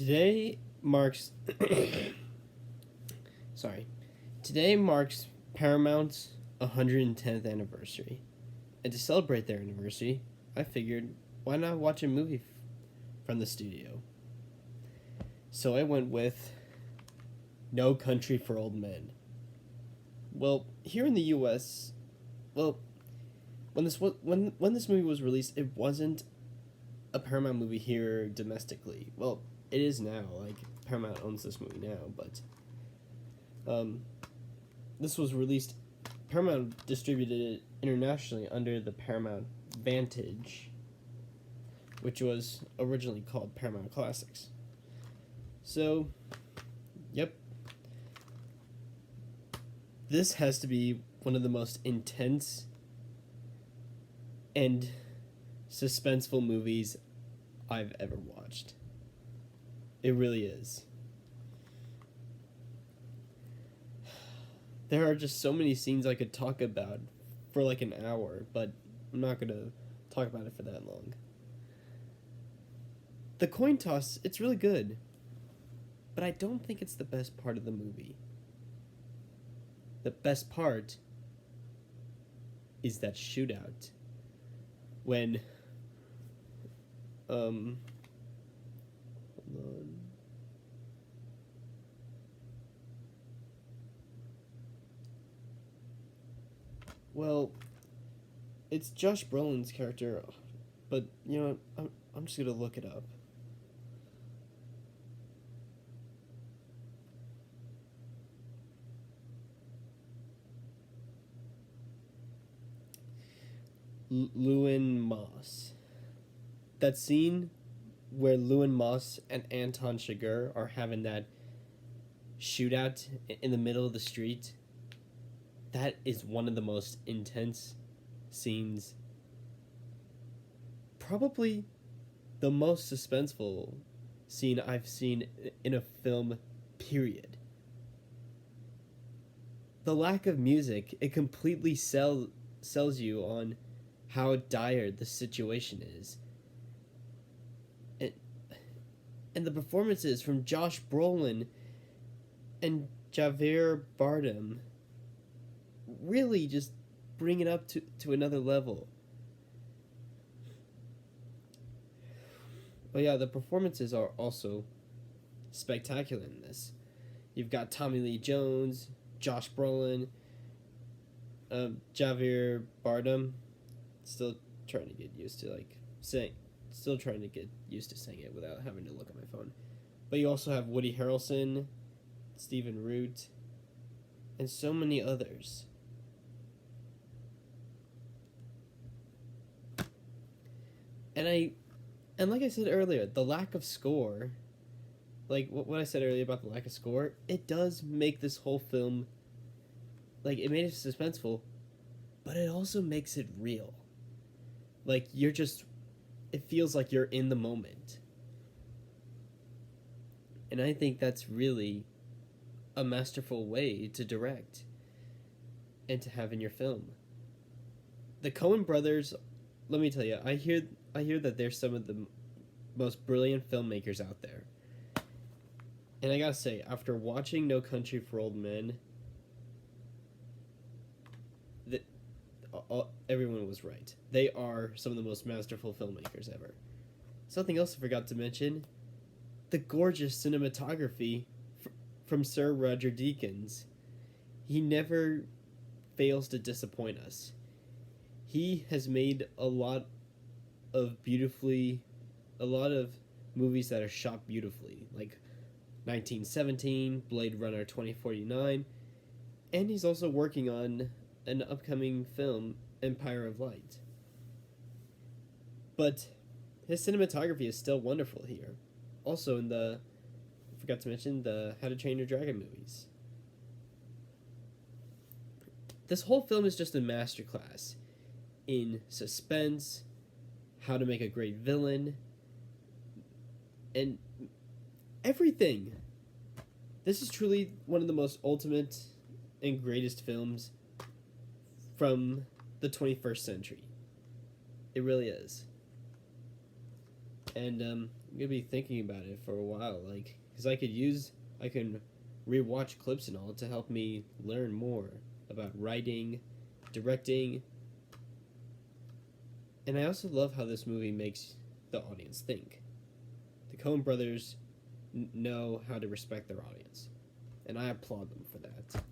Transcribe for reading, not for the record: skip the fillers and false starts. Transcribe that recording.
Today marks sorry. Today marks Paramount's 110th anniversary. And to celebrate their anniversary, I figured why not watch a movie from the studio? So I went with No Country for Old Men. Well, here in the US, well, when this movie was released, it wasn't a Paramount movie here domestically. Well, it is now. Like Paramount owns this movie now, but this was released. Paramount distributed it internationally under the Paramount Vantage, which was originally called Paramount Classics. So, yep. This has to be one of the most intense and suspenseful movies I've ever watched. It really is. There are just so many scenes I could talk about for like an hour, but I'm not going to talk about it for that long. The coin toss, it's really good, but I don't think it's the best part of the movie. The best part is that shootout when hold on. Well, it's Josh Brolin's character, but you know, I'm just gonna look it up. Lewin Moss. That scene where Lewin Moss and Anton Chigurh are having that shootout in the middle of the street, that is one of the most intense scenes. Probably the most suspenseful scene I've seen in a film, period. The lack of music, it completely sells you on how dire the situation is. And the performances from Josh Brolin and Javier Bardem really just bring it up to another level. Oh yeah, the performances are also spectacular in this. You've got Tommy Lee Jones, Josh Brolin, Javier Bardem. Still trying to get used to saying it without having to look at my phone. But you also have Woody Harrelson, Stephen Root, and so many others. And like I said earlier, the lack of score, like what I said earlier about the lack of score, it does make this whole film, like, it made it suspenseful, but it also makes it real. Like, it feels like you're in the moment. And I think that's really a masterful way to direct and to have in your film. The Coen brothers, let me tell you, I hear that they're some of the most brilliant filmmakers out there. And I gotta say, after watching No Country for Old Men, everyone was right. They are some of the most masterful filmmakers ever. Something else I forgot to mention, the gorgeous cinematography from Sir Roger Deakins. He never fails to disappoint us. He has made a lot of movies that are shot beautifully, like 1917, Blade Runner 2049, and he's also working on an upcoming film, Empire of Light. But his cinematography is still wonderful here. Also I forgot to mention the How to Train Your Dragon movies. This whole film is just a masterclass in suspense, how to make a great villain, and everything. This is truly one of the most ultimate and greatest films from the 21st century. It really is. And I'm gonna be thinking about it for a while, like, because I can rewatch clips and all to help me learn more about writing, directing, and I also love how this movie makes the audience think. The Coen brothers know how to respect their audience, and I applaud them for that.